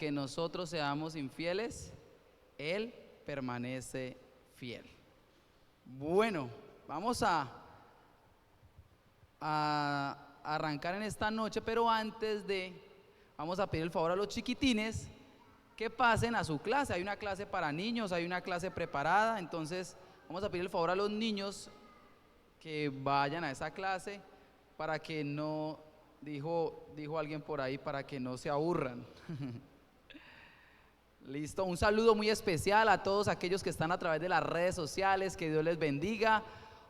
que nosotros seamos infieles, Él permanece fiel. Bueno, vamos a arrancar en esta noche, pero antes vamos a pedir el favor a los chiquitines que pasen a su clase. Hay una clase para niños, hay una clase preparada, entonces vamos a pedir el favor a los niños que vayan a esa clase para que no, dijo alguien por ahí, para que no se aburran. Listo, un saludo muy especial a todos aquellos que están a través de las redes sociales, que Dios les bendiga.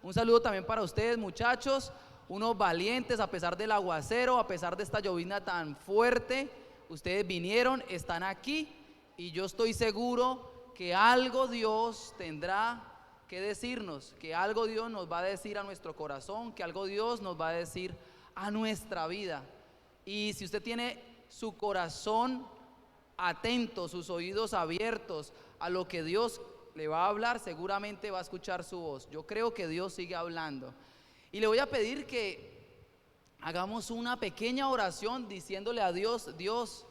Un saludo también para ustedes, muchachos, unos valientes a pesar del aguacero, a pesar de esta llovizna tan fuerte. Ustedes vinieron, están aquí y yo estoy seguro que algo Dios tendrá que decirnos, que algo Dios nos va a decir a nuestro corazón, que algo Dios nos va a decir a nuestra vida. Y si usted tiene su corazón atento, sus oídos abiertos a lo que Dios le va a hablar, seguramente va a escuchar su voz. Yo creo que Dios sigue hablando. Y le voy a pedir que hagamos una pequeña oración diciéndole a Dios: Dios,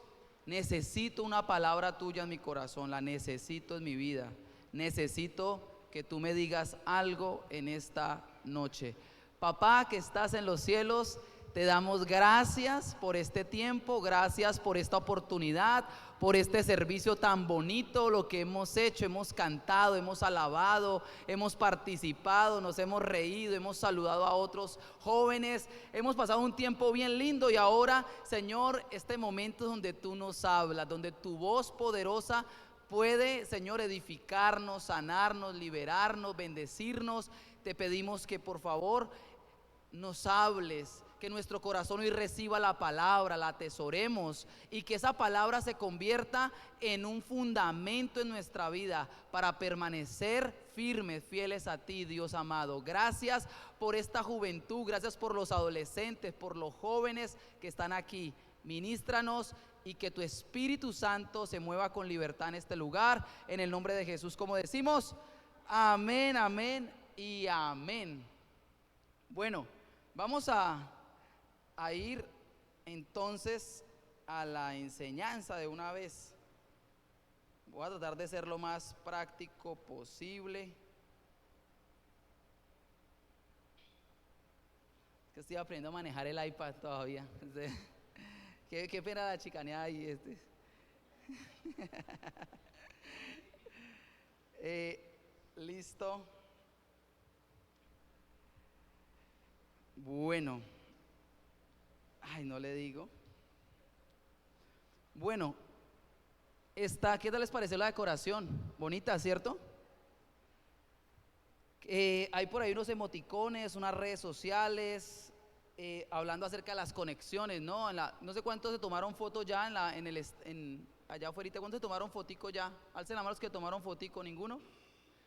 necesito una palabra tuya en mi corazón, la necesito en mi vida. Necesito que tú me digas algo en esta noche. Papá que estás en los cielos, te damos gracias por este tiempo, gracias por esta oportunidad, por este servicio tan bonito, lo que hemos hecho, hemos cantado, hemos alabado, hemos participado, nos hemos reído, hemos saludado a otros jóvenes, hemos pasado un tiempo bien lindo y ahora, Señor, este momento donde tú nos hablas, donde tu voz poderosa puede, Señor, edificarnos, sanarnos, liberarnos, bendecirnos. Te pedimos que por favor nos hables, que nuestro corazón hoy reciba la palabra, la atesoremos y que esa palabra se convierta en un fundamento en nuestra vida para permanecer firmes, fieles a ti, Dios amado. Gracias por esta juventud, gracias por los adolescentes, por los jóvenes que están aquí. Ministranos y que tu Espíritu Santo se mueva con libertad en este lugar, en el nombre de Jesús, como decimos, amén, amén y amén. Bueno, vamos a ir entonces a la enseñanza de una vez. Voy a tratar de ser lo más práctico posible. Es que estoy aprendiendo a manejar el iPad todavía. Qué pena la chicaneada ahí. Listo. Bueno. Ay, no le digo. Bueno, ¿qué tal les pareció la decoración? Bonita, ¿cierto? Hay por ahí unos emoticones, unas redes sociales, hablando acerca de las conexiones, ¿no? No sé cuántos se tomaron fotos ya allá afuera. ¿Cuántos se tomaron fotico ya? Alcen la mano los que tomaron fotico. ¿Ninguno?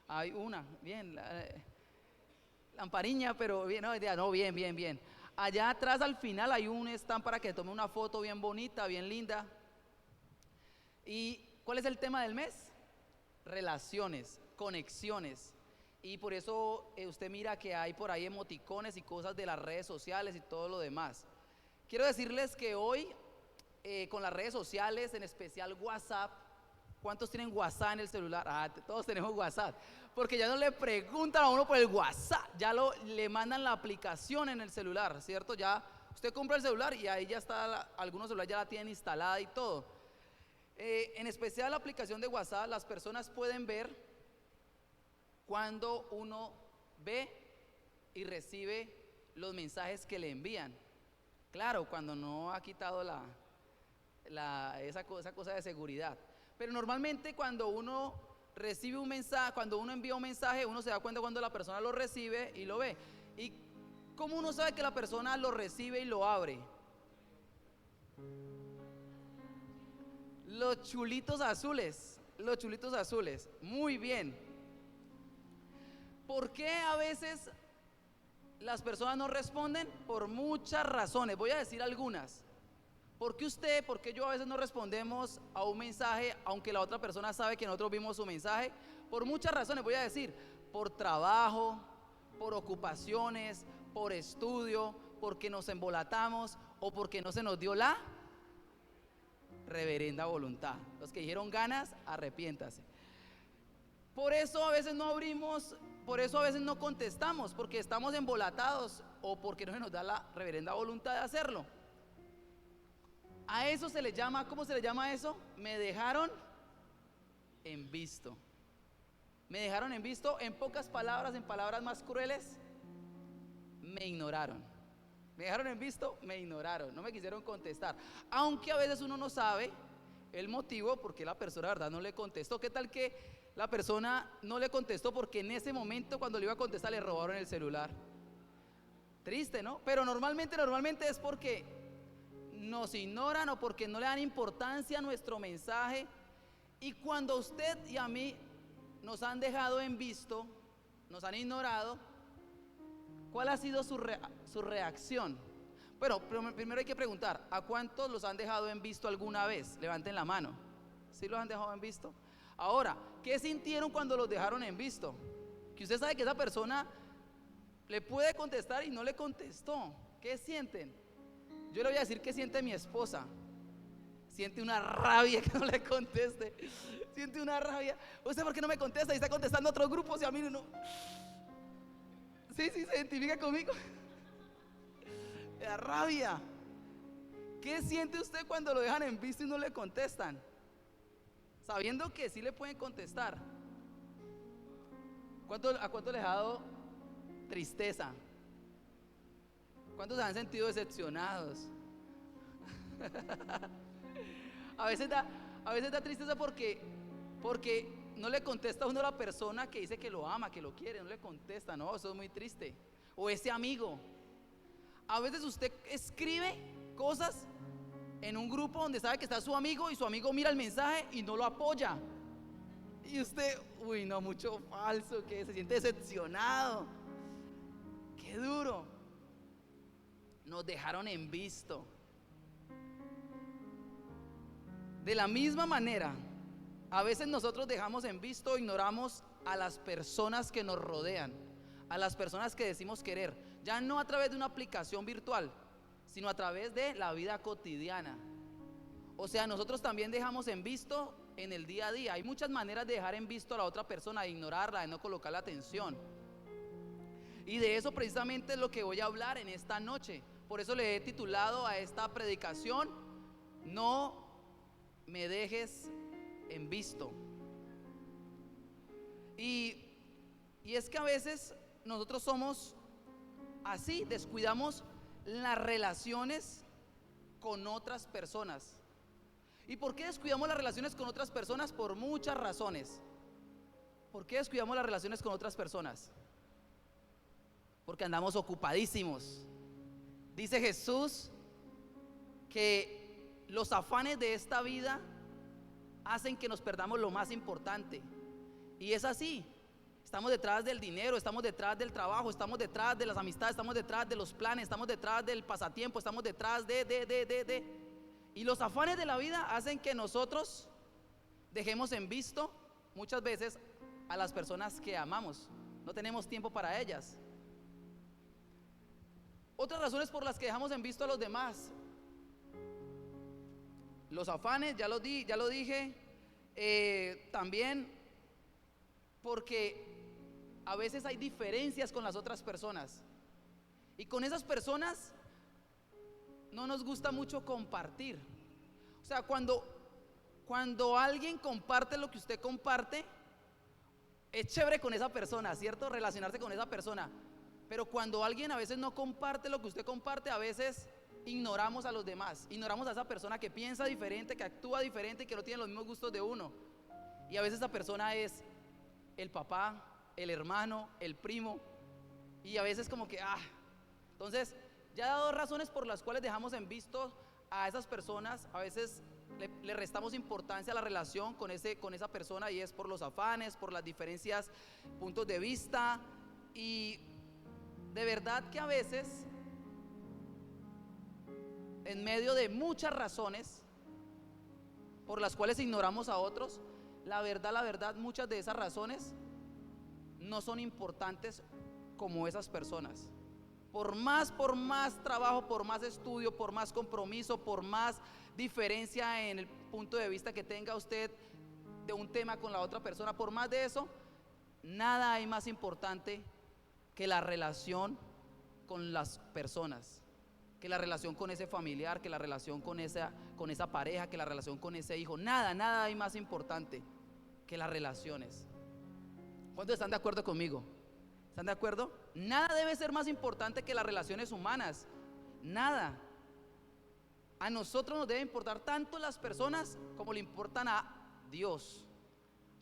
Hay una, bien, lampariña, pero bien, no, bien. Allá atrás al final hay un stand para que tome una foto bien bonita, bien linda. ¿Y cuál es el tema del mes? Relaciones, conexiones. Y por eso usted mira que hay por ahí emoticones y cosas de las redes sociales y todo lo demás. Quiero decirles que hoy con las redes sociales, en especial WhatsApp, ¿cuántos tienen WhatsApp en el celular? Todos tenemos WhatsApp. Porque ya no le preguntan a uno por el WhatsApp, ya le mandan la aplicación en el celular, ¿cierto? Ya usted compra el celular y ahí ya está, algunos celulares ya la tienen instalada y todo. En especial la aplicación de WhatsApp, las personas pueden ver cuando uno ve y recibe los mensajes que le envían. Claro, cuando no ha quitado esa cosa de seguridad. Pero normalmente cuando uno recibe un mensaje, cuando uno envía un mensaje, uno se da cuenta cuando la persona lo recibe y lo ve. ¿Y cómo uno sabe que la persona lo recibe y lo abre? Los chulitos azules, muy bien. ¿Por qué a veces las personas no responden? Por muchas razones, voy a decir algunas. ¿Por qué yo a veces no respondemos a un mensaje aunque la otra persona sabe que nosotros vimos su mensaje? Por muchas razones, voy a decir, por trabajo, por ocupaciones, por estudio, porque nos embolatamos o porque no se nos dio la reverenda voluntad. Los que dijeron ganas, arrepiéntase. Por eso a veces no abrimos, por eso a veces no contestamos, porque estamos embolatados o porque no se nos da la reverenda voluntad de hacerlo. A eso se le llama, ¿cómo se le llama eso? Me dejaron en visto. Me dejaron en visto, en pocas palabras, en palabras más crueles, me ignoraron. Me dejaron en visto, me ignoraron, no me quisieron contestar. Aunque a veces uno no sabe el motivo por qué la persona, verdad, no le contestó. ¿Qué tal que la persona no le contestó porque en ese momento cuando le iba a contestar le robaron el celular? Triste, ¿no? Pero normalmente es porque nos ignoran o porque no le dan importancia a nuestro mensaje. Y cuando a usted y a mí nos han dejado en visto, nos han ignorado, ¿cuál ha sido su reacción? Bueno, primero hay que preguntar, ¿a cuántos los han dejado en visto alguna vez? Levanten la mano. ¿Sí los han dejado en visto? Ahora, ¿qué sintieron cuando los dejaron en visto? Que usted sabe que esa persona le puede contestar y no le contestó. ¿Qué sienten? Yo le voy a decir qué siente mi esposa. Siente una rabia que no le conteste. Siente una rabia. ¿Usted por qué no me contesta? Y está contestando a otros grupos y a mí no. Sí, se identifica conmigo. La rabia. ¿Qué siente usted cuando lo dejan en visto y no le contestan? Sabiendo que sí le pueden contestar. ¿A cuánto les ha dado tristeza? ¿Cuántos se han sentido decepcionados? A veces da tristeza porque no le contesta a uno a la persona que dice que lo ama, que lo quiere, no le contesta, no, eso es muy triste. O ese amigo. A veces usted escribe cosas en un grupo donde sabe que está su amigo y su amigo mira el mensaje y no lo apoya. Y usted, uy, no, mucho falso, que se siente decepcionado. Qué duro. Nos dejaron en visto. De la misma manera, a veces nosotros dejamos en visto, ignoramos a las personas que nos rodean, a las personas que decimos querer, ya no a través de una aplicación virtual, sino a través de la vida cotidiana. O sea, nosotros también dejamos en visto en el día a día. Hay muchas maneras de dejar en visto a la otra persona, de ignorarla, de no colocarle atención. Y de eso precisamente es lo que voy a hablar en esta noche. Por eso le he titulado a esta predicación, No me dejes en visto. Y es que a veces nosotros somos así, descuidamos las relaciones con otras personas. ¿Y por qué descuidamos las relaciones con otras personas? Por muchas razones. ¿Por qué descuidamos las relaciones con otras personas? Porque andamos ocupadísimos. Dice Jesús que los afanes de esta vida hacen que nos perdamos lo más importante. Y es así. Estamos detrás del dinero, estamos detrás del trabajo, estamos detrás de las amistades, estamos detrás de los planes, estamos detrás del pasatiempo, estamos detrás de. Y los afanes de la vida hacen que nosotros dejemos en visto muchas veces a las personas que amamos. No tenemos tiempo para ellas. Otras razones por las que dejamos en visto a los demás: los afanes, ya lo dije. También porque a veces hay diferencias con las otras personas, y con esas personas no nos gusta mucho compartir. O sea, cuando alguien comparte lo que usted comparte, es chévere con esa persona, ¿cierto? Relacionarse con esa persona. Pero cuando alguien a veces no comparte lo que usted comparte, a veces ignoramos a los demás, ignoramos a esa persona que piensa diferente, que actúa diferente y que no tiene los mismos gustos de uno. Y a veces esa persona es el papá, el hermano, el primo, y a veces como que entonces ya he dado razones por las cuales dejamos en visto a esas personas. A veces le restamos importancia a la relación con esa persona, y es por los afanes, por las diferencias, puntos de vista. Y de verdad que a veces, en medio de muchas razones por las cuales ignoramos a otros, la verdad, muchas de esas razones no son importantes como esas personas. Por más trabajo, por más estudio, por más compromiso, por más diferencia en punto de vista que tenga usted de un tema con la otra persona, por más de eso, nada hay más importante que la relación con las personas, que la relación con ese familiar, que la relación con esa pareja, que la relación con ese hijo. Nada hay más importante que las relaciones. ¿Cuántos están de acuerdo conmigo? ¿Están de acuerdo? Nada debe ser más importante que las relaciones humanas. Nada. A nosotros nos debe importar tanto las personas como le importan a Dios.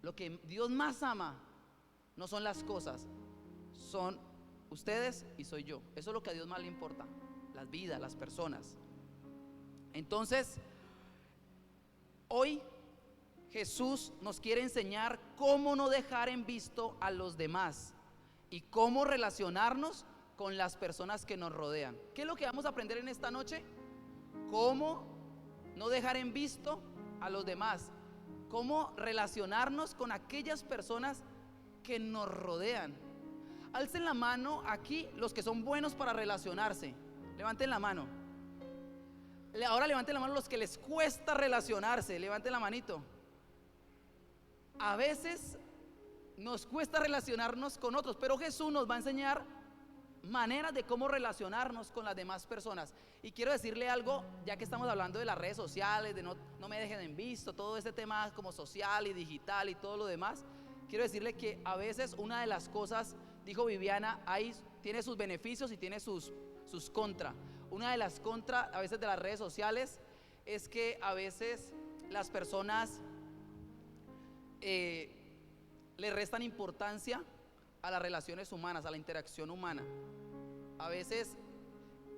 Lo que Dios más ama no son las cosas, son ustedes y soy yo. Eso es lo que a Dios más le importa, las vidas, las personas. Entonces, hoy Jesús nos quiere enseñar cómo no dejar en visto a los demás y cómo relacionarnos con las personas que nos rodean. ¿Qué es lo que vamos a aprender en esta noche? Cómo no dejar en visto a los demás, cómo relacionarnos con aquellas personas que nos rodean. Alcen la mano aquí los que son buenos para relacionarse. Levanten la mano. Ahora levanten la mano los que les cuesta relacionarse. Levanten la manito. A veces nos cuesta relacionarnos con otros, pero Jesús nos va a enseñar maneras de cómo relacionarnos con las demás personas. Y quiero decirle algo, ya que estamos hablando de las redes sociales, de no me dejen en visto, todo este tema como social y digital y todo lo demás. Quiero decirle que a veces una de las cosas, dijo Viviana, tiene sus beneficios y tiene sus contras. Una de las contras a veces de las redes sociales es que a veces las personas le restan importancia a las relaciones humanas, a la interacción humana. A veces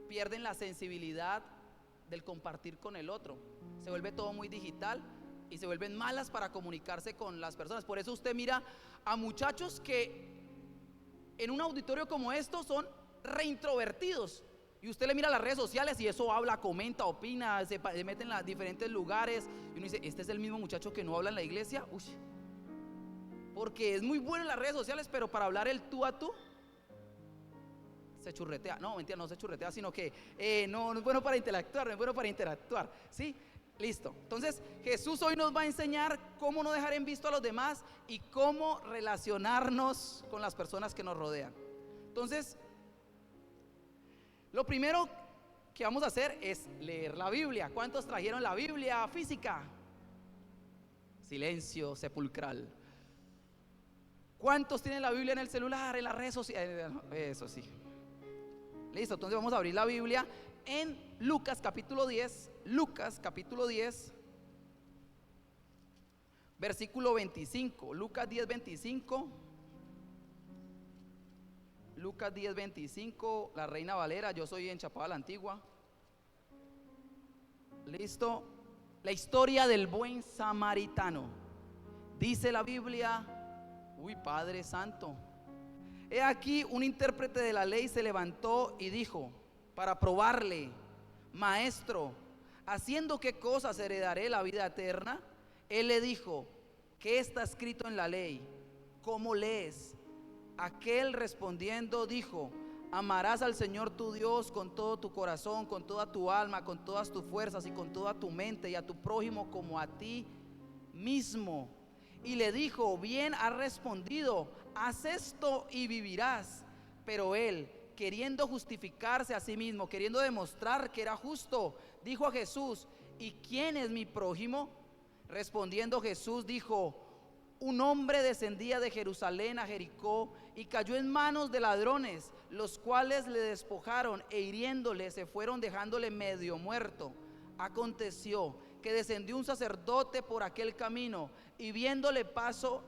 pierden la sensibilidad del compartir con el otro. Se vuelve todo muy digital y se vuelven malas para comunicarse con las personas. Por eso usted mira a muchachos que en un auditorio como esto son reintrovertidos, y usted le mira las redes sociales y eso habla, comenta, opina, se mete en los diferentes lugares y uno dice, este es el mismo muchacho que no habla en la iglesia. Uy, porque es muy bueno en las redes sociales, pero para hablar el tú a tú se churretea. No, mentira, no se churretea, sino que no es bueno para interactuar, no es bueno para interactuar. ¿Sí? Listo. Entonces Jesús hoy nos va a enseñar cómo no dejar en visto a los demás y cómo relacionarnos con las personas que nos rodean. Entonces, lo primero que vamos a hacer es leer la Biblia. ¿Cuántos trajeron la Biblia física? Silencio sepulcral. ¿Cuántos tienen la Biblia en el celular, en las redes sociales? Eso sí. Listo, entonces vamos a abrir la Biblia en Lucas capítulo 10. Lucas capítulo 10, versículo 25. Lucas 10, 25. Lucas 10, 25, la Reina Valera. Yo soy en Chapada la Antigua. Listo. La historia del buen samaritano. Dice la Biblia. Uy, Padre Santo. He aquí un intérprete de la ley se levantó y dijo, para probarle, Maestro, ¿haciendo qué cosas heredaré la vida eterna? Él le dijo, ¿qué está escrito en la ley? ¿Cómo lees? Aquel respondiendo dijo, amarás al Señor tu Dios con todo tu corazón, con toda tu alma, con todas tus fuerzas y con toda tu mente, y a tu prójimo como a ti mismo. Y le dijo, bien has respondido, haz esto y vivirás. Pero él, queriendo justificarse a sí mismo, queriendo demostrar que era justo, dijo a Jesús, ¿y quién es mi prójimo? Respondiendo Jesús dijo, un hombre descendía de Jerusalén a Jericó y cayó en manos de ladrones, los cuales le despojaron e hiriéndole se fueron dejándole medio muerto. Aconteció que descendió un sacerdote por aquel camino y viéndole pasó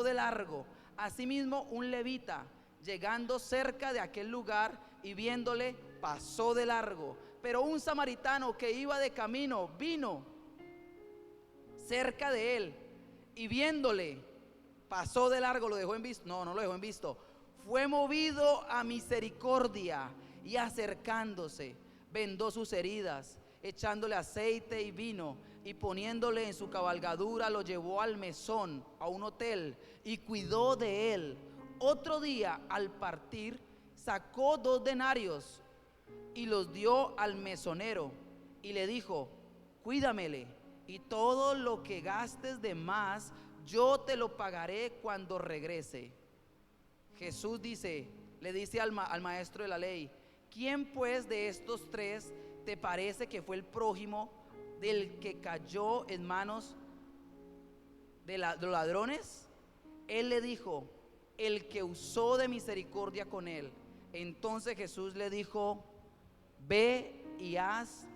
de largo. Asimismo un levita, llegando cerca de aquel lugar y viéndole, pasó de largo. Pero un samaritano que iba de camino vino cerca de él y viéndole, pasó de largo. ¿Lo dejó en visto? No lo dejó en visto. Fue movido a misericordia y acercándose, vendó sus heridas, echándole aceite y vino, y poniéndole en su cabalgadura lo llevó al mesón, a un hotel, y cuidó de él. Otro día al partir sacó 2 denarios y los dio al mesonero y le dijo, cuídamele, y todo lo que gastes de más, yo te lo pagaré cuando regrese. Jesús le dice al maestro de la ley: ¿quién pues de estos tres te parece que fue el prójimo del que cayó en manos de los ladrones? Él le dijo: el que usó de misericordia con él. Entonces Jesús le dijo: ve y haz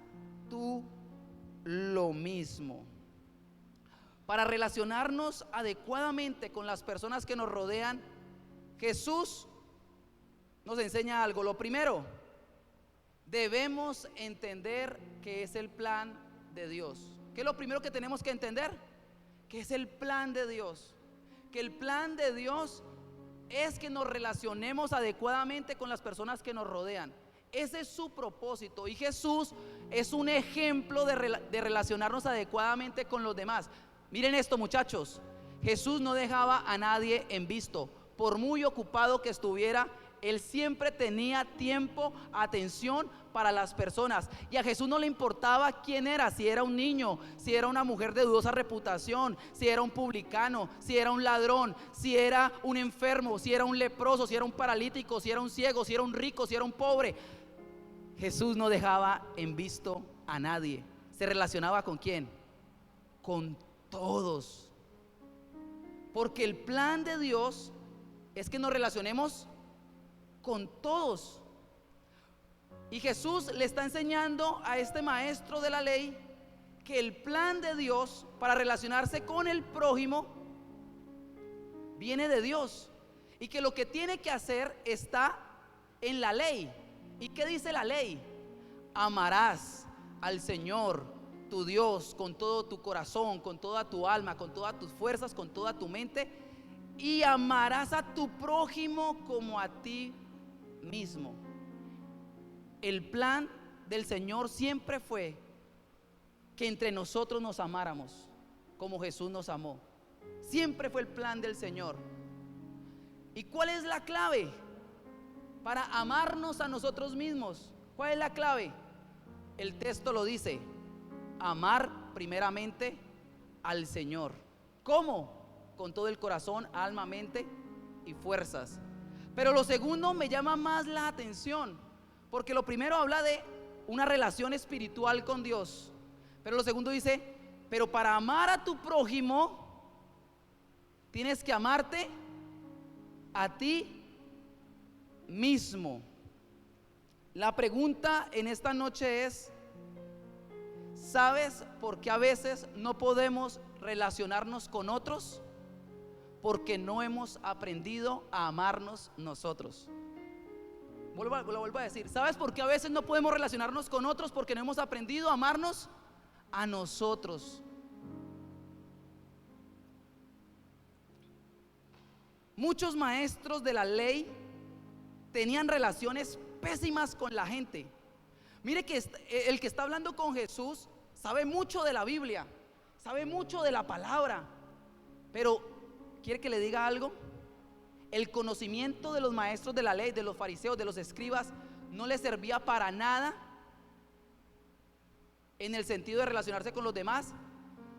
tú lo mismo. Para relacionarnos adecuadamente con las personas que nos rodean, Jesús nos enseña algo. Lo primero, debemos entender que es el plan de Dios. ¿Qué es lo primero que tenemos que entender? Que es el plan de Dios. Que el plan de Dios es que nos relacionemos adecuadamente con las personas que nos rodean. Ese es su propósito, y Jesús es un ejemplo de relacionarnos adecuadamente con los demás. Miren esto, muchachos: Jesús no dejaba a nadie en visto. Por muy ocupado que estuviera, Él siempre tenía tiempo, atención para las personas. Y a Jesús no le importaba quién era: si era un niño, si era una mujer de dudosa reputación, si era un publicano, si era un ladrón, si era un enfermo, si era un leproso, si era un paralítico, si era un ciego, si era un rico, si era un pobre. Jesús no dejaba en visto a nadie. ¿Se relacionaba con quién? Con todos. Porque el plan de Dios es que nos relacionemos con todos. Y Jesús le está enseñando a este maestro de la ley que el plan de Dios para relacionarse con el prójimo viene de Dios, y que lo que tiene que hacer está en la ley. ¿Y qué dice la ley? Amarás al Señor tu Dios con todo tu corazón, con toda tu alma, con todas tus fuerzas, con toda tu mente, y amarás a tu prójimo como a ti mismo. El plan del Señor siempre fue que entre nosotros nos amáramos como Jesús nos amó. Siempre fue el plan del Señor. ¿Y cuál es la clave para amarnos a nosotros mismos? ¿Cuál es la clave? El texto lo dice: amar primeramente al Señor. ¿Cómo? Con todo el corazón, alma, mente y fuerzas. Pero lo segundo me llama más la atención, porque lo primero habla de una relación espiritual con Dios, pero lo segundo dice: pero para amar a tu prójimo tienes que amarte a ti mismo. La pregunta en esta noche es: ¿sabes por qué a veces no podemos relacionarnos con otros? Porque no hemos aprendido a amarnos nosotros. Lo vuelvo a decir: ¿sabes por qué a veces no podemos relacionarnos con otros? Porque no hemos aprendido a amarnos a nosotros. Muchos maestros de la ley tenían relaciones pésimas con la gente. Mire que el que está hablando con Jesús sabe mucho de la Biblia, sabe mucho de la palabra, pero ¿quiere que le diga algo? El conocimiento de los maestros de la ley, de los fariseos, de los escribas, no les servía para nada en el sentido de relacionarse con los demás,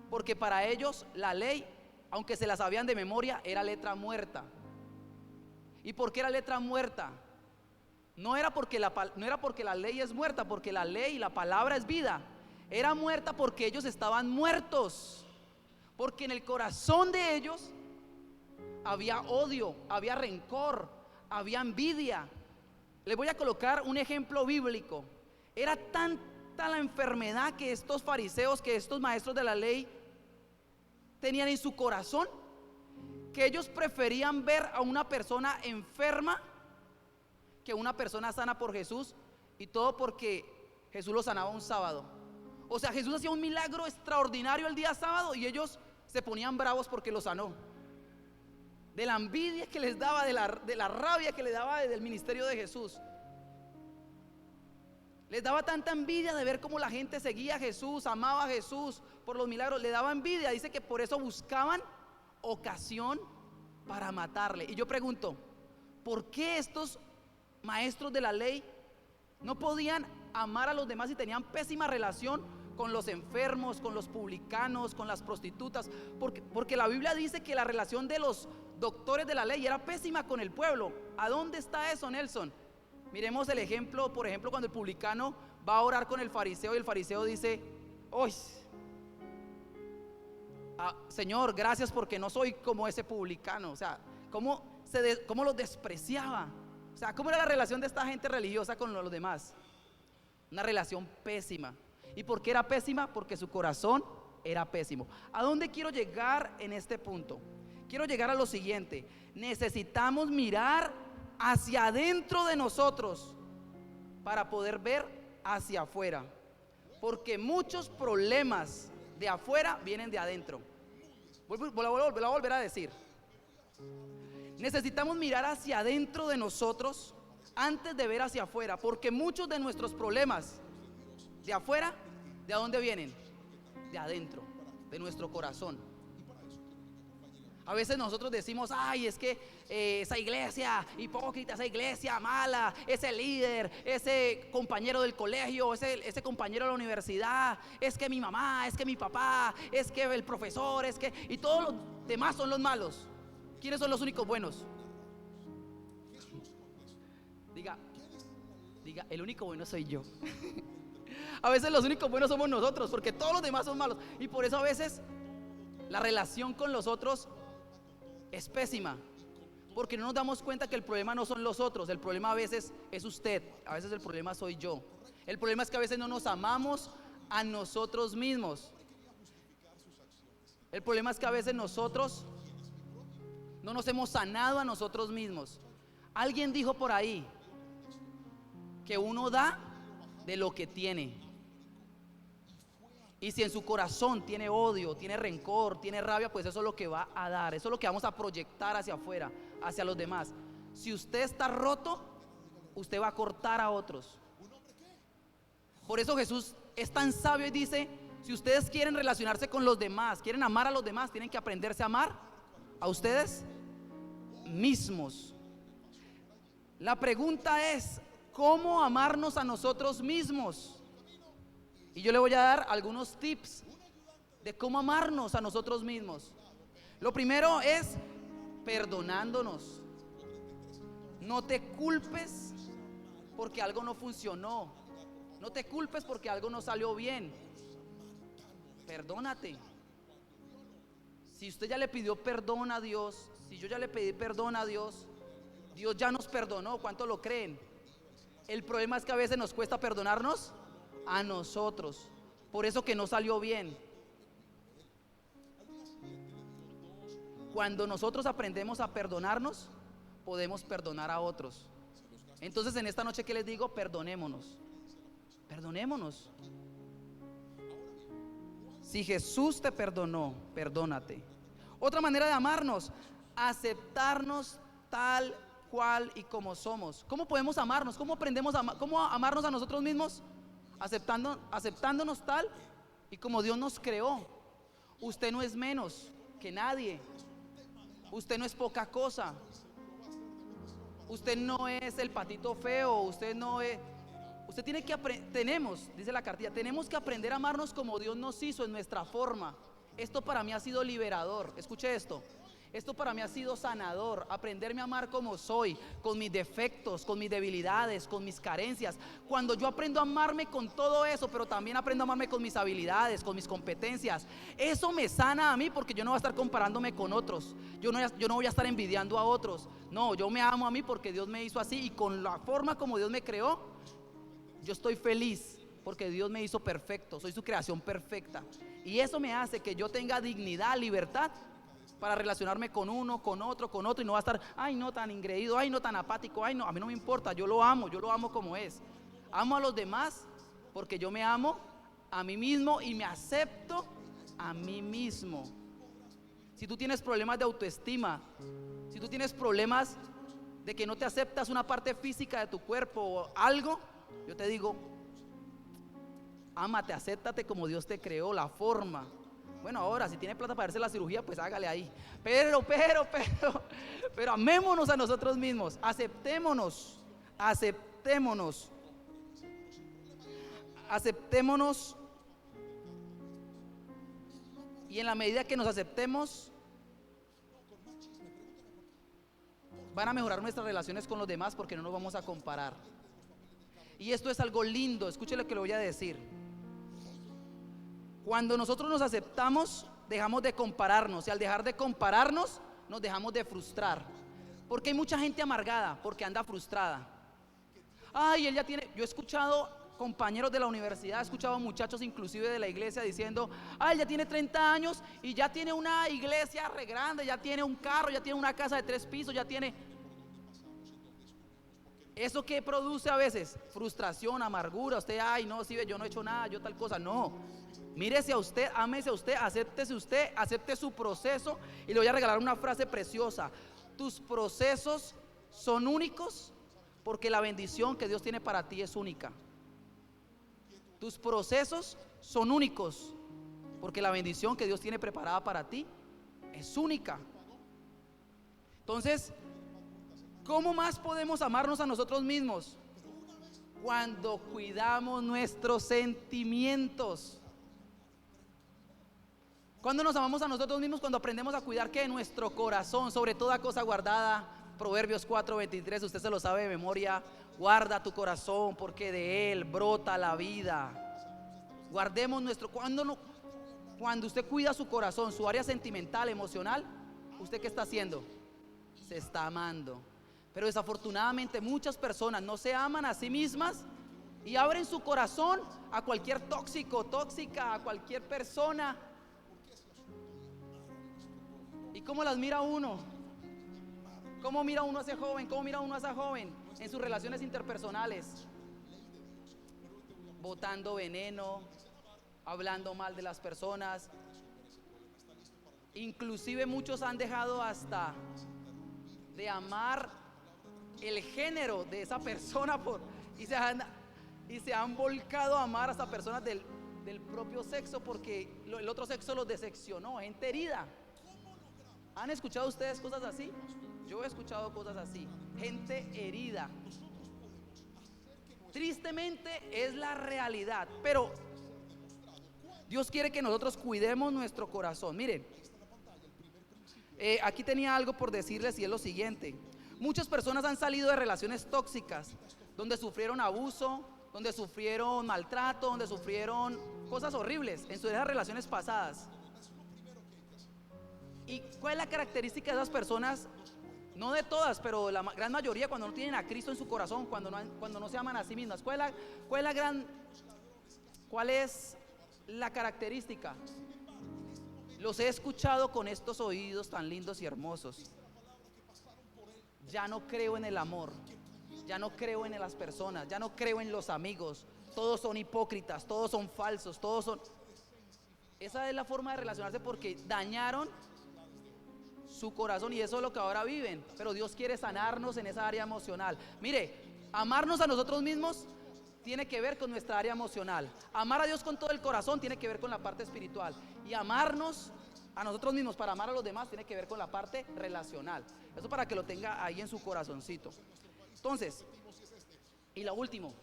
porque para ellos la ley, aunque se la sabían de memoria, era letra muerta. ¿Y por qué era letra muerta? No era porque la ley es muerta, porque la ley y la palabra es vida. Era muerta porque ellos estaban muertos, porque en el corazón de ellos había odio, había rencor, había envidia. Les voy a colocar un ejemplo bíblico. Era tanta la enfermedad que estos fariseos, que estos maestros de la ley tenían en su corazón, que ellos preferían ver a una persona enferma que una persona sana por Jesús, y todo porque Jesús lo sanaba un sábado. O sea, Jesús hacía un milagro extraordinario el día sábado y ellos se ponían bravos porque lo sanó. De la envidia que les daba, de la rabia que les daba del ministerio de Jesús. Les daba tanta envidia de ver cómo la gente seguía a Jesús, amaba a Jesús por los milagros. Le daba envidia, dice que por eso buscaban ocasión para matarle. Y yo pregunto, ¿por qué estos maestros de la ley no podían amar a los demás y tenían pésima relación con los enfermos, con los publicanos, con las prostitutas, porque la Biblia dice que la relación de los doctores de la ley era pésima con el pueblo. ¿A dónde está eso, Nelson? Miremos el ejemplo, por ejemplo, cuando el publicano va a orar con el fariseo y el fariseo dice: ¡Uy! Señor, gracias porque no soy como ese publicano. O sea, ¿cómo lo despreciaba? O sea, ¿cómo era la relación de esta gente religiosa con los demás? Una relación pésima. ¿Y por qué era pésima? Porque su corazón era pésimo. ¿A dónde quiero llegar en este punto? Quiero llegar a lo siguiente: necesitamos mirar hacia adentro de nosotros para poder ver hacia afuera, porque muchos problemas de afuera vienen de adentro. Voy a volver a decir: necesitamos mirar hacia adentro de nosotros antes de ver hacia afuera, porque muchos de nuestros problemas de afuera, ¿de dónde vienen? De adentro, de nuestro corazón. A veces nosotros decimos: ay, es que esa iglesia hipócrita, esa iglesia mala, ese líder, ese compañero del colegio, ese compañero de la universidad, es que mi mamá, es que mi papá, es que el profesor, es que... y todos los demás son los malos. ¿Quiénes son los únicos buenos? Diga, el único bueno soy yo. A veces los únicos buenos somos nosotros, porque todos los demás son malos. Y por eso a veces la relación con los otros es pésima, porque no nos damos cuenta que el problema no son los otros. El problema a veces es usted, a veces el problema soy yo. El problema es que a veces no nos amamos a nosotros mismos. El problema es que a veces nosotros no nos hemos sanado a nosotros mismos. Alguien dijo por ahí que uno da de lo que tiene. Y si en su corazón tiene odio, tiene rencor, tiene rabia, pues eso es lo que va a dar. Eso es lo que vamos a proyectar hacia afuera, hacia los demás. Si usted está roto, usted va a cortar a otros. Por eso Jesús es tan sabio y dice: si ustedes quieren relacionarse con los demás, quieren amar a los demás, tienen que aprenderse a amar a ustedes mismos. La pregunta es: ¿cómo amarnos a nosotros mismos? Y yo le voy a dar algunos tips de cómo amarnos a nosotros mismos. Lo primero es perdonándonos. No te culpes porque algo no funcionó. No te culpes porque algo no salió bien. Perdónate. Si usted ya le pidió perdón a Dios, si yo ya le pedí perdón a Dios, Dios ya nos perdonó. ¿Cuánto lo creen? El problema es que a veces nos cuesta perdonarnos a nosotros, por eso que no salió bien. Cuando nosotros aprendemos a perdonarnos, podemos perdonar a otros. Entonces en esta noche, ¿qué les digo? Perdonémonos. Perdonémonos. Si Jesús te perdonó, perdónate. Otra manera de amarnos: aceptarnos tal cual y como somos. ¿Cómo podemos amarnos? ¿Cómo aprendemos cómo amarnos a nosotros mismos? Aceptándonos tal y como Dios nos creó. Usted no es menos que nadie. Usted no es poca cosa. Usted no es el patito feo. Usted no es... Usted tiene que dice la cartilla, tenemos que aprender a amarnos como Dios nos hizo, en nuestra forma. Esto para mí ha sido liberador. Escuche esto. Esto para mí ha sido sanador, aprenderme a amar como soy, con mis defectos, con mis debilidades, con mis carencias. Cuando yo aprendo a amarme con todo eso, pero también aprendo a amarme con mis habilidades, con mis competencias, eso me sana a mí, porque yo no voy a estar comparándome con otros. Yo no voy a estar envidiando a otros. No, yo me amo a mí porque Dios me hizo así, y con la forma como Dios me creó, yo estoy feliz porque Dios me hizo perfecto. Soy su creación perfecta, y eso me hace que yo tenga dignidad, libertad para relacionarme con uno, con otro, y no va a estar: ay, no, tan ingreído, ay, no, tan apático, ay, no, a mí no me importa. Yo lo amo como es. Amo a los demás porque yo me amo a mí mismo y me acepto a mí mismo. Si tú tienes problemas de autoestima, si tú tienes problemas de que no te aceptas una parte física de tu cuerpo o algo, yo te digo: ámate, acéptate como Dios te creó, la forma. Bueno, ahora si tiene plata para hacerse la cirugía, pues hágale ahí. Pero amémonos a nosotros mismos. Aceptémonos Y en la medida que nos aceptemos, van a mejorar nuestras relaciones con los demás porque no nos vamos a comparar. Y esto es algo lindo, escuche lo que le voy a decir. Cuando nosotros nos aceptamos, dejamos de compararnos, y al dejar de compararnos, nos dejamos de frustrar. Porque hay mucha gente amargada, porque anda frustrada. Ay, él ya tiene, yo he escuchado compañeros de la universidad, he escuchado muchachos inclusive de la iglesia diciendo, ay, él ya tiene 30 años y ya tiene una iglesia re grande, ya tiene un carro, ya tiene una casa de 3 pisos, ya tiene... ¿Eso qué produce a veces? Frustración, amargura. Usted, ay, no, sí, yo no he hecho nada, yo tal cosa. No, mírese a usted, ámese a usted, acéptese usted, acepte su proceso. Y le voy a regalar una frase preciosa: tus procesos son únicos porque la bendición que Dios tiene para ti es única. Tus procesos son únicos porque la bendición que Dios tiene preparada para ti es única. Entonces, ¿cómo más podemos amarnos a nosotros mismos? Cuando cuidamos nuestros sentimientos. Cuando nos amamos a nosotros mismos, cuando aprendemos a cuidar ¿qué? Nuestro corazón, sobre toda cosa guardada. Proverbios 4:23, usted se lo sabe de memoria. Guarda tu corazón porque de él brota la vida. Guardemos nuestro... Cuando usted cuida su corazón, su área sentimental, emocional, ¿usted qué está haciendo? Se está amando. Pero desafortunadamente muchas personas no se aman a sí mismas y abren su corazón a cualquier tóxico, tóxica, a cualquier persona. ¿Y cómo las mira uno? ¿Cómo mira uno a ese joven? ¿Cómo mira uno a esa joven en sus relaciones interpersonales? Botando veneno, hablando mal de las personas. Inclusive muchos han dejado hasta de amar el género de esa persona y se han volcado a amar a esas personas del propio sexo porque el otro sexo los decepcionó. Gente herida. ¿Han escuchado ustedes cosas así? Yo he escuchado cosas así. Gente herida. Tristemente es la realidad, pero Dios quiere que nosotros cuidemos nuestro corazón. Miren, aquí tenía algo por decirles y es lo siguiente. Muchas personas han salido de relaciones tóxicas, donde sufrieron abuso, donde sufrieron maltrato, donde sufrieron cosas horribles en sus relaciones pasadas. ¿Y cuál es la característica de esas personas? No de todas, pero la gran mayoría, cuando no tienen a Cristo en su corazón, cuando no se aman a sí mismas. ¿Cuál es la característica? Los he escuchado con estos oídos tan lindos y hermosos. Ya no creo en el amor, ya no creo en las personas, ya no creo en los amigos. Todos son hipócritas, todos son falsos, todos son... Esa es la forma de relacionarse porque dañaron su corazón y eso es lo que ahora viven. Pero Dios quiere sanarnos en esa área emocional. Mire, amarnos a nosotros mismos tiene que ver con nuestra área emocional. Amar a Dios con todo el corazón tiene que ver con la parte espiritual. Y amarnos a nosotros mismos para amar a los demás tiene que ver con la parte relacional. Eso para que lo tenga ahí en su corazoncito. Entonces, y lo último,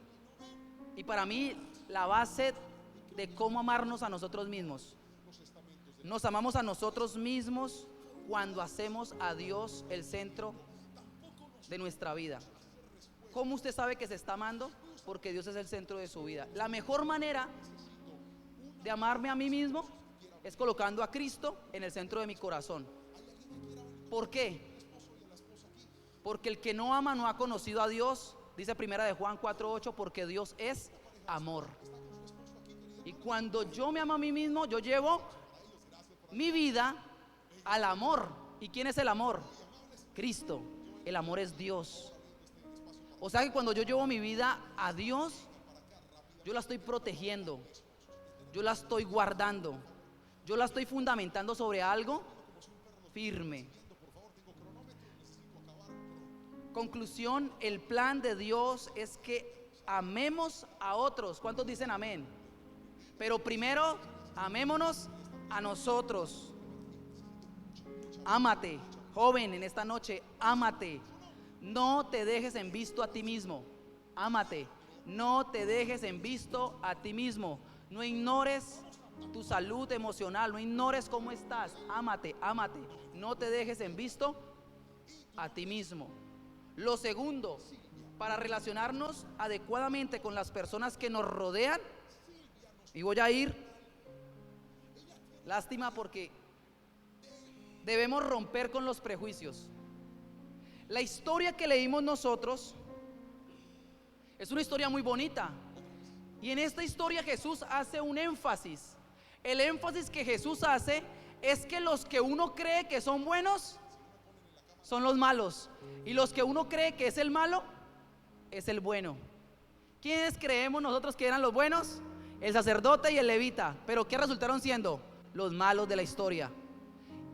y para mí la base de cómo amarnos a nosotros mismos. Nos amamos a nosotros mismos cuando hacemos a Dios el centro de nuestra vida. ¿Cómo usted sabe que se está amando? Porque Dios es el centro de su vida. La mejor manera de amarme a mí mismo es colocando a Cristo en el centro de mi corazón. ¿Por qué? Porque el que no ama no ha conocido a Dios, dice primera de Juan 4:8, porque Dios es amor. Y cuando yo me amo a mí mismo, yo llevo mi vida al amor. ¿Y quién es el amor? Cristo. El amor es Dios. O sea que cuando yo llevo mi vida a Dios, yo la estoy protegiendo, yo la estoy guardando, yo la estoy fundamentando sobre algo firme. Conclusión, el plan de Dios es que amemos a otros. ¿Cuántos dicen amén? Pero primero, amémonos a nosotros. Ámate, joven, en esta noche, ámate. No te dejes en visto a ti mismo. Ámate. No te dejes en visto a ti mismo. No ignores tu salud emocional, no ignores cómo estás, ámate, ámate, no te dejes en visto a ti mismo. Lo segundo, para relacionarnos adecuadamente con las personas que nos rodean, y voy a ir, lástima porque debemos romper con los prejuicios. La historia que leímos nosotros es una historia muy bonita, y en esta historia Jesús hace un énfasis. El énfasis que Jesús hace es que los que uno cree que son buenos son los malos, y los que uno cree que es el malo es el bueno. ¿Quiénes creemos nosotros que eran los buenos? El sacerdote y el levita. Pero ¿qué resultaron siendo? Los malos de la historia.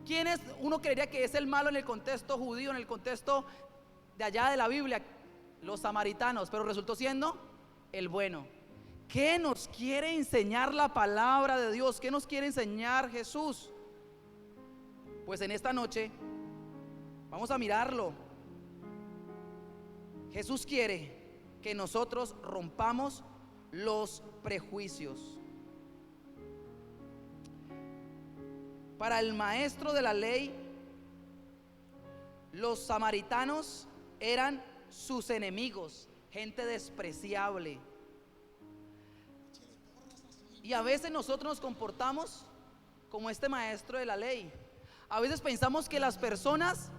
¿Quiénes uno creería que es el malo en el contexto judío, en el contexto de allá de la Biblia? Los samaritanos, pero resultó siendo el bueno. ¿Qué nos quiere enseñar la palabra de Dios? ¿Qué nos quiere enseñar Jesús? Pues en esta noche vamos a mirarlo. Jesús quiere que nosotros rompamos los prejuicios. Para el maestro de la ley, los samaritanos eran sus enemigos, gente despreciable. Y a veces nosotros nos comportamos como este maestro de la ley. A veces pensamos que las personas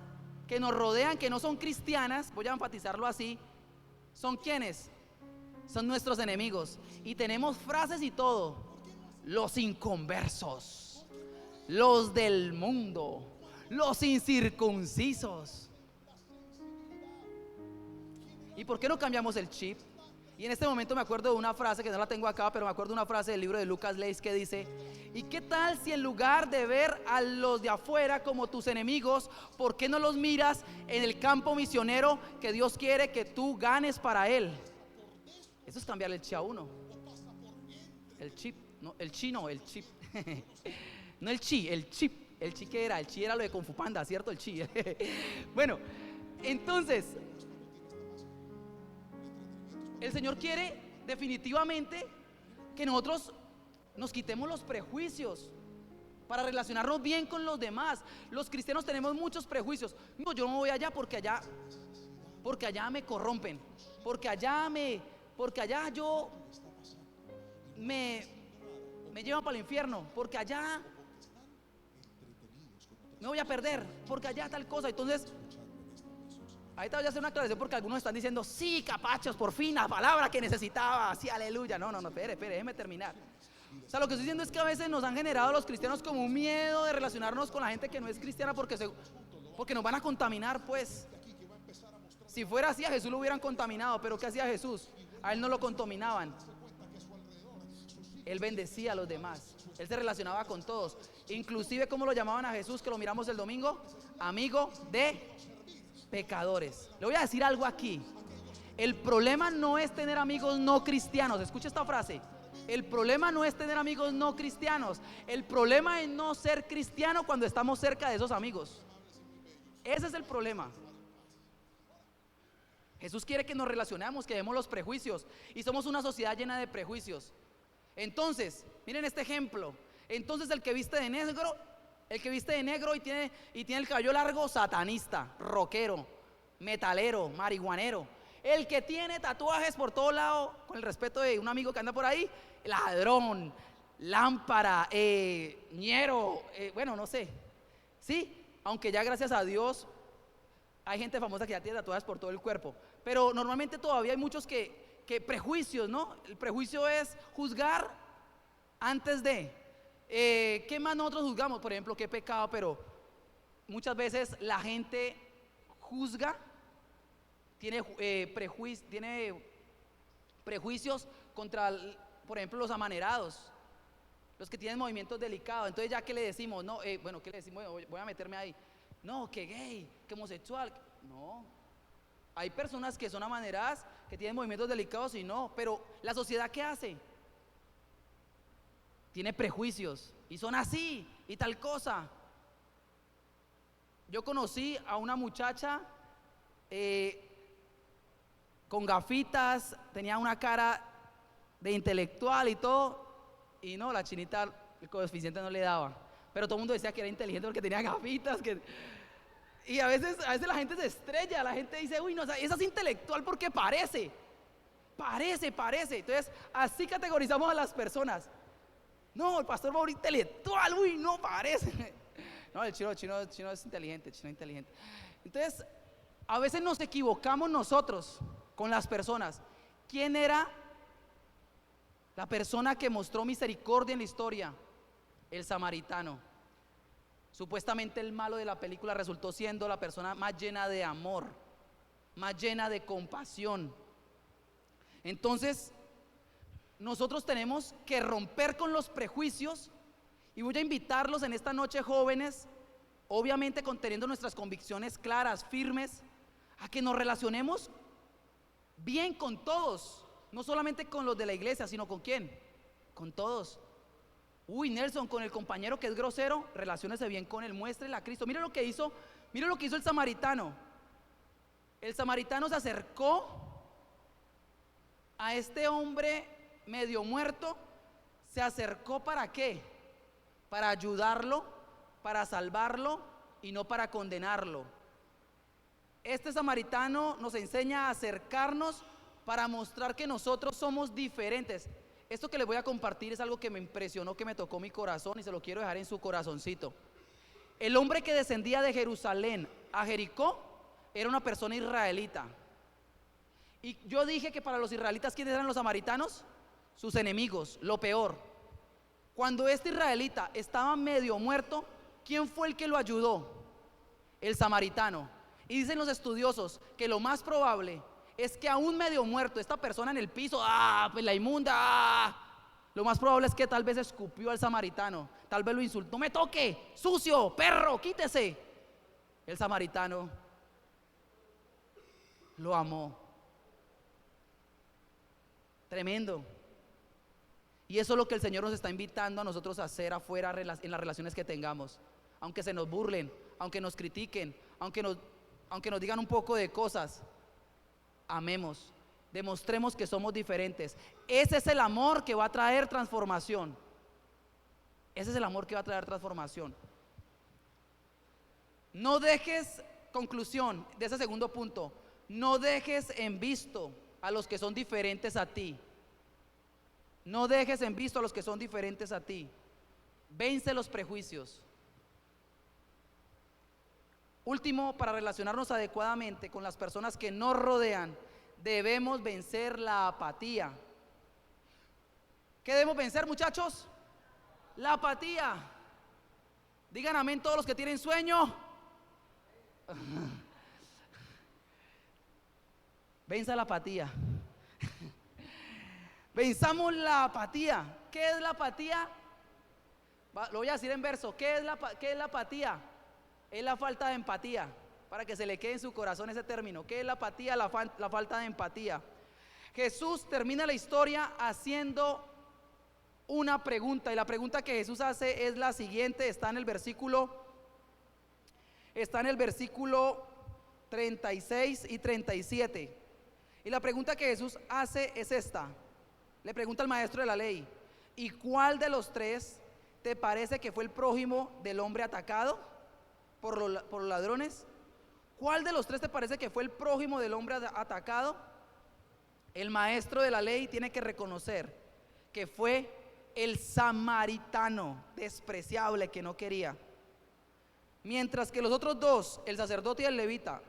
que nos rodean, que no son cristianas, voy a enfatizarlo así, ¿son quiénes? Son nuestros enemigos. Y tenemos frases y todo: los inconversos, los del mundo, los incircuncisos. ¿Y por qué no cambiamos el chip? Y en este momento me acuerdo de una frase que no la tengo acá, pero me acuerdo de una frase del libro de Lucas Leis que dice: ¿y qué tal si en lugar de ver a los de afuera como tus enemigos, por qué no los miras en el campo misionero que Dios quiere que tú ganes para Él? Eso es cambiarle el chi a uno. El chip, no, el chi no, el chip. No el chi, el chip. El chi que era, el chi era lo de Kung Fu Panda, ¿cierto? El chi. Bueno, entonces el Señor quiere definitivamente que nosotros nos quitemos los prejuicios para relacionarnos bien con los demás. Los cristianos tenemos muchos prejuicios. No, yo no voy allá porque allá me corrompen, porque allá yo me llevan para el infierno, porque allá me voy a perder, porque allá tal cosa. Entonces, ahorita voy a hacer una aclaración porque algunos están diciendo: sí, capachos, por fin la palabra que necesitaba, sí, aleluya. No, espere, déjeme terminar. O sea, lo que estoy diciendo es que a veces nos han generado a los cristianos como un miedo de relacionarnos con la gente que no es cristiana porque nos van a contaminar, pues. Si fuera así, a Jesús lo hubieran contaminado, pero ¿qué hacía Jesús? A él no lo contaminaban. Él bendecía a los demás, él se relacionaba con todos. Inclusive, ¿cómo lo llamaban a Jesús? Que lo miramos el domingo: amigo de pecadores. Le voy a decir algo aquí: el problema no es tener amigos no cristianos. Escucha esta frase: el problema no es tener amigos no cristianos, el problema es no ser cristiano cuando estamos cerca de esos amigos. Ese es el problema. Jesús quiere que nos relacionemos, que demos los prejuicios, y somos una sociedad llena de prejuicios. Entonces, miren este ejemplo. Entonces el que viste de negro y tiene el cabello largo, satanista, rockero, metalero, marihuanero. El que tiene tatuajes por todo lado, con el respeto de un amigo que anda por ahí, ladrón, lámpara, ñero, bueno, no sé. Sí, aunque ya gracias a Dios hay gente famosa que ya tiene tatuajes por todo el cuerpo, pero normalmente todavía hay muchos que prejuicios, ¿no? El prejuicio es juzgar antes de. ¿Qué más nosotros juzgamos? Por ejemplo, qué pecado, pero muchas veces la gente juzga, tiene prejuicios contra, por ejemplo, los amanerados, los que tienen movimientos delicados. Entonces, ya que le decimos, no, bueno, ¿qué le decimos? Voy a meterme ahí. No, que gay, que homosexual. No, hay personas que son amaneradas, que tienen movimientos delicados y no, pero la sociedad, ¿qué hace? Tiene prejuicios y son así y tal cosa. Yo conocí a una muchacha con gafitas, tenía una cara de intelectual y todo, y no, la chinita el coeficiente no le daba, pero todo el mundo decía que era inteligente porque tenía gafitas, y a veces la gente se estrella, la gente dice, uy, no, esa es intelectual porque parece. Entonces, así categorizamos a las personas. No, el pastor Mauro intelectual, uy, no parece. No, el chino es inteligente, Entonces, a veces nos equivocamos nosotros con las personas. ¿Quién era la persona que mostró misericordia en la historia? El samaritano. Supuestamente el malo de la película resultó siendo la persona más llena de amor, más llena de compasión. Entonces, nosotros tenemos que romper con los prejuicios, y voy a invitarlos en esta noche, jóvenes, obviamente conteniendo nuestras convicciones claras, firmes, a que nos relacionemos bien con todos, no solamente con los de la iglesia, sino con quién, con todos. Uy, Nelson, con el compañero que es grosero, relaciónese bien con él, muéstrele a Cristo. Mira lo que hizo el samaritano. El samaritano se acercó a este hombre medio muerto. ¿Se acercó para qué? Para ayudarlo, para salvarlo y no para condenarlo. Este samaritano nos enseña a acercarnos para mostrar que nosotros somos diferentes. Esto que les voy a compartir es algo que me impresionó, que me tocó mi corazón, y se lo quiero dejar en su corazoncito. El hombre que descendía de Jerusalén a Jericó era una persona israelita. Y yo dije que para los israelitas, ¿quiénes eran los samaritanos? Sus enemigos, lo peor. Cuando este israelita estaba medio muerto, ¿quién fue el que lo ayudó? El samaritano. Y dicen los estudiosos que lo más probable es que aún medio muerto, esta persona en el piso, pues la inmunda, lo más probable es que tal vez escupió al samaritano, tal vez lo insultó, no me toque, sucio, perro, quítese. El samaritano lo amó. Tremendo. Y eso es lo que el Señor nos está invitando a nosotros a hacer afuera en las relaciones que tengamos. Aunque se nos burlen, aunque nos critiquen, aunque nos digan un poco de cosas, amemos, demostremos que somos diferentes. Ese es el amor que va a traer transformación. Ese es el amor que va a traer transformación. No dejes, conclusión de ese segundo punto, no dejes en visto a los que son diferentes a ti. No dejes en visto a los que son diferentes a ti. Vence los prejuicios. Último, para relacionarnos adecuadamente con las personas que nos rodean, debemos vencer la apatía. ¿Qué debemos vencer, muchachos? La apatía. Digan amén todos los que tienen sueño. Venza la apatía. Venzamos la apatía. ¿Qué es la apatía? Lo voy a decir en verso. ¿Qué es la apatía? Es la falta de empatía. Para que se le quede en su corazón ese término. ¿Qué es la apatía? La falta de empatía. Jesús termina la historia haciendo una pregunta, y la pregunta que Jesús hace es la siguiente. Está en el versículo 36 y 37. Y la pregunta que Jesús hace es esta. Le pregunta al maestro de la ley: ¿y cuál de los tres te parece que fue el prójimo del hombre atacado por los ladrones? ¿Cuál de los tres te parece que fue el prójimo del hombre atacado? El maestro de la ley tiene que reconocer que fue el samaritano despreciable que no quería. Mientras que los otros dos, el sacerdote y el levita,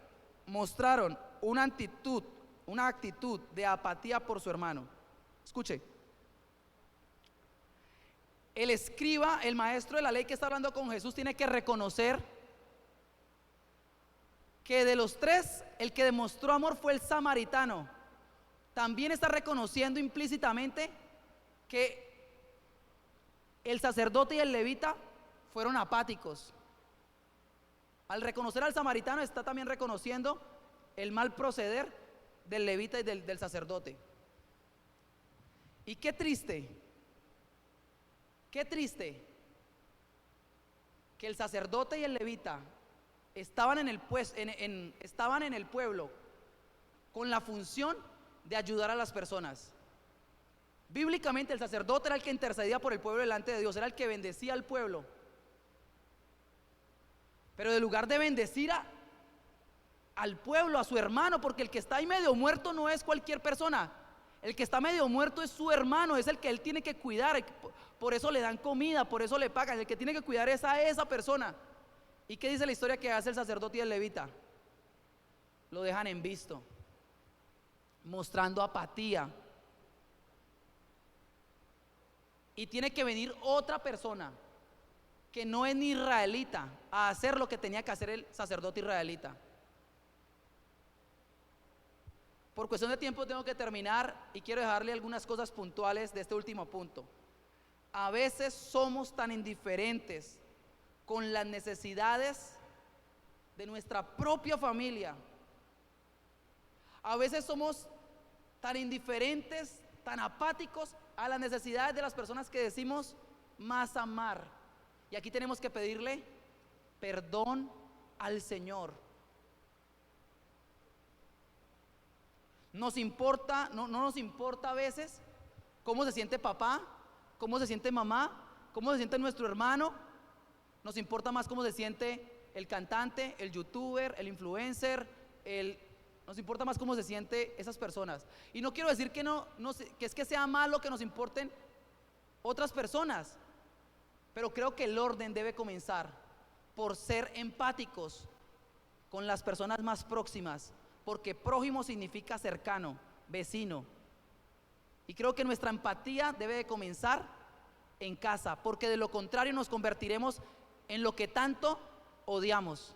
mostraron una actitud de apatía por su hermano. Escuche. El escriba, el maestro de la ley que está hablando con Jesús, tiene que reconocer que de los tres, el que demostró amor fue el samaritano. También está reconociendo implícitamente que el sacerdote y el levita fueron apáticos. Al reconocer al samaritano, está también reconociendo el mal proceder del levita y del sacerdote. Y qué triste que el sacerdote y el levita estaban en el pueblo con la función de ayudar a las personas, Bíblicamente el sacerdote era el que intercedía por el pueblo delante de Dios, era el que bendecía al pueblo. Pero en lugar de bendecir al pueblo, a su hermano, porque el que está ahí medio muerto no es cualquier persona. El que está medio muerto es su hermano, es el que él tiene que cuidar. Por eso le dan comida, por eso le pagan. El que tiene que cuidar es a esa persona. ¿Y qué dice la historia que hace el sacerdote y el levita? Lo dejan en visto, mostrando apatía. Y tiene que venir otra persona que no es ni israelita a hacer lo que tenía que hacer el sacerdote israelita. Por cuestión de tiempo tengo que terminar y quiero dejarle algunas cosas puntuales de este último punto. A veces somos tan indiferentes con las necesidades de nuestra propia familia. A veces somos tan indiferentes, tan apáticos a las necesidades de las personas que decimos más amar. Y aquí tenemos que pedirle perdón al Señor. Nos importa, no nos importa a veces cómo se siente papá, cómo se siente mamá, cómo se siente nuestro hermano. Nos importa más cómo se siente el cantante, el youtuber, el influencer, nos importa más cómo se siente esas personas. Y no quiero decir que que es que sea malo que nos importen otras personas, pero creo que el orden debe comenzar por ser empáticos con las personas más próximas, porque prójimo significa cercano, vecino. Y creo que nuestra empatía debe de comenzar en casa, porque de lo contrario nos convertiremos en lo que tanto odiamos,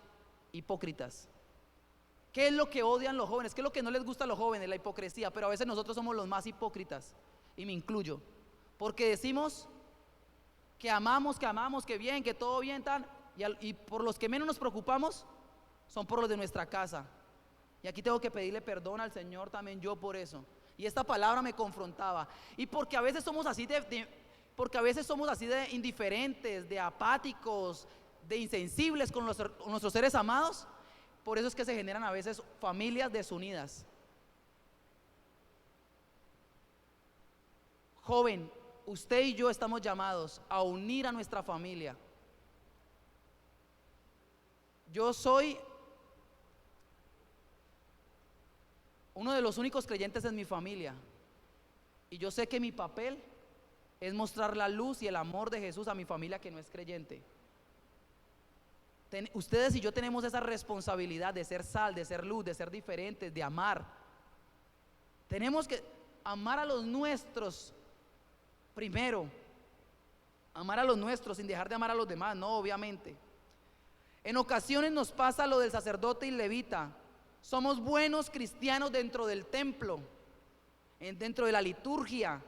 hipócritas. ¿Qué es lo que odian los jóvenes? ¿Qué es lo que no les gusta a los jóvenes? La hipocresía. Pero a veces nosotros somos los más hipócritas, y me incluyo, porque decimos que amamos, que bien, que todo bien, tal, y por los que menos nos preocupamos son por los de nuestra casa. Y aquí tengo que pedirle perdón al Señor también yo por eso. Y esta palabra me confrontaba. Y porque a veces somos así de indiferentes, de apáticos, de insensibles con nuestros seres amados. Por eso es que se generan a veces familias desunidas. Joven, usted y yo estamos llamados a unir a nuestra familia. Yo soy uno de los únicos creyentes en mi familia, y yo sé que mi papel es mostrar la luz y el amor de Jesús a mi familia que no es creyente. Ustedes y yo tenemos esa responsabilidad de ser sal, de ser luz, de ser diferentes, de amar. Tenemos que amar a los nuestros primero, amar a los nuestros sin dejar de amar a los demás, no, obviamente. En ocasiones nos pasa lo del sacerdote y levita. Somos buenos cristianos dentro del templo, dentro de la liturgia,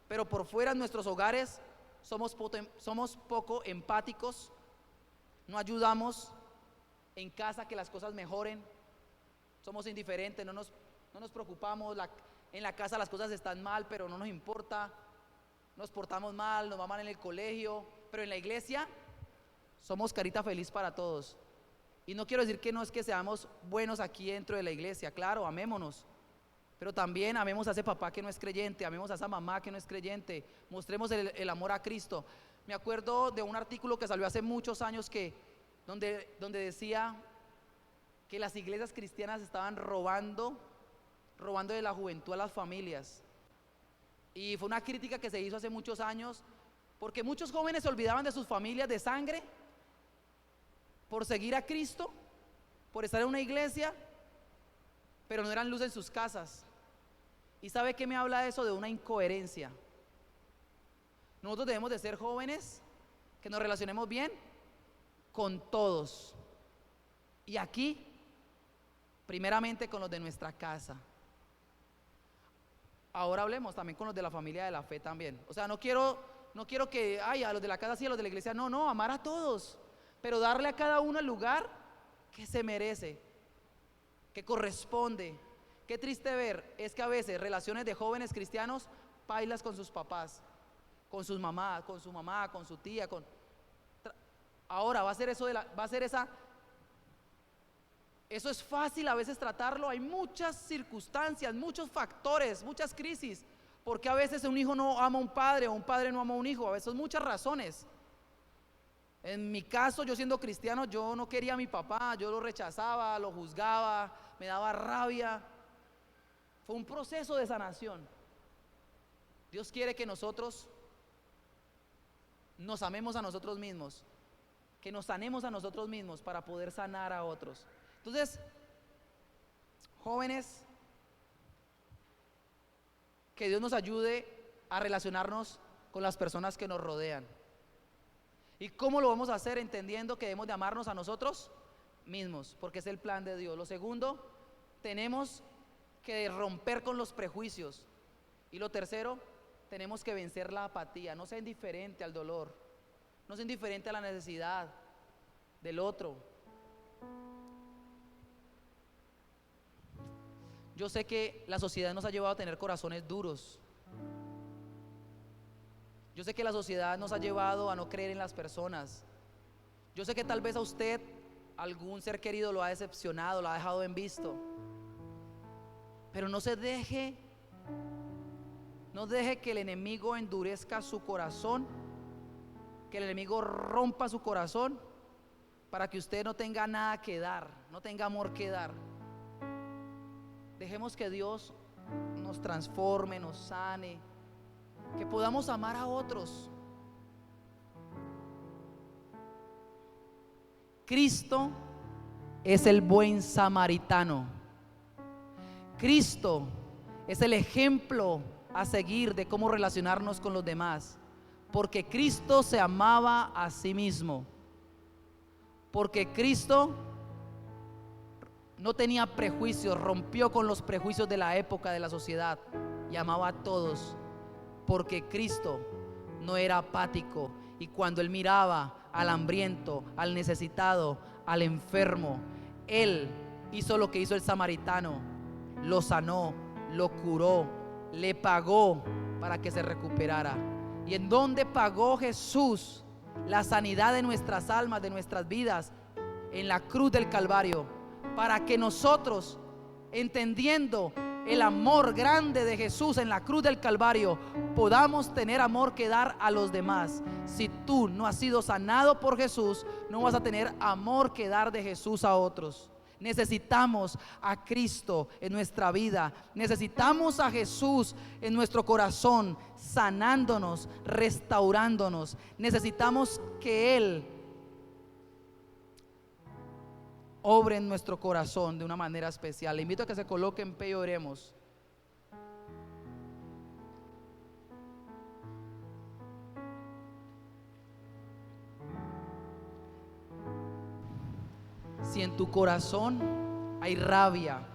pero por fuera en nuestros hogares somos poco empáticos, no ayudamos en casa que las cosas mejoren, somos indiferentes, no nos preocupamos, en la casa las cosas están mal, pero no nos importa, nos portamos mal, nos va mal en el colegio, pero en la iglesia somos carita feliz para todos. Y no quiero decir que no es que seamos buenos aquí dentro de la iglesia, claro, amémonos, pero también amemos a ese papá que no es creyente, amemos a esa mamá que no es creyente, mostremos el amor a Cristo. Me acuerdo de un artículo que salió hace muchos años donde decía que las iglesias cristianas estaban robando de la juventud a las familias. Y fue una crítica que se hizo hace muchos años, porque muchos jóvenes se olvidaban de sus familias de sangre por seguir a Cristo, por estar en una iglesia, pero no eran luz en sus casas. ¿Y sabe qué me habla eso? De una incoherencia. Nosotros debemos de ser jóvenes que nos relacionemos bien con todos, y aquí primeramente con los de nuestra casa. Ahora hablemos también con los de la familia de la fe también. O sea, no quiero que a los de la casa sí, a los de la iglesia no, amar a todos, pero darle a cada uno el lugar que se merece, que corresponde. Qué triste ver es que a veces relaciones de jóvenes cristianos pailas con sus papás, con sus mamás, con su mamá, con su tía, ahora va a ser eso eso es fácil a veces tratarlo. Hay muchas circunstancias, muchos factores, muchas crisis ¿Por qué a veces un hijo no ama a un padre o un padre no ama a un hijo? A veces muchas razones. En mi caso, yo siendo cristiano, yo no quería a mi papá, yo lo rechazaba, lo juzgaba, me daba rabia. Fue un proceso de sanación. Dios quiere que nosotros nos amemos a nosotros mismos, que nos sanemos a nosotros mismos para poder sanar a otros. Entonces, jóvenes, que Dios nos ayude a relacionarnos con las personas que nos rodean. ¿Y cómo lo vamos a hacer? Entendiendo que debemos de amarnos a nosotros mismos, porque es el plan de Dios. Lo segundo, tenemos que romper con los prejuicios. Y lo tercero, tenemos que vencer la apatía. No sea indiferente al dolor, no sea indiferente a la necesidad del otro. Yo sé que la sociedad nos ha llevado a tener corazones duros. Yo sé que la sociedad nos ha llevado a no creer en las personas. Yo sé que tal vez a usted algún ser querido lo ha decepcionado, lo ha dejado en visto. Pero no deje que el enemigo endurezca su corazón, que el enemigo rompa su corazón para que usted no tenga nada que dar, no tenga amor que dar. Dejemos que Dios nos transforme, nos sane, que podamos amar a otros. Cristo es el buen samaritano. Cristo es el ejemplo a seguir de cómo relacionarnos con los demás, porque Cristo se amaba a sí mismo, porque Cristo no tenía prejuicios, rompió con los prejuicios de la época, de la sociedad, y amaba a todos, porque Cristo no era apático. Y cuando Él miraba al hambriento, al necesitado, al enfermo, Él hizo lo que hizo el samaritano: lo sanó, lo curó, le pagó para que se recuperara. ¿Y en dónde pagó Jesús la sanidad de nuestras almas, de nuestras vidas? En la cruz del Calvario, para que nosotros, entendiendo el amor grande de Jesús en la cruz del Calvario, podamos tener amor que dar a los demás. Si tú no has sido sanado por Jesús, no vas a tener amor que dar de Jesús a otros. Necesitamos a Cristo en nuestra vida, necesitamos a Jesús en nuestro corazón, sanándonos, restaurándonos. Necesitamos que Él obre en nuestro corazón de una manera especial. Le invito a que se coloque en pie y oremos. Si en tu corazón hay rabia,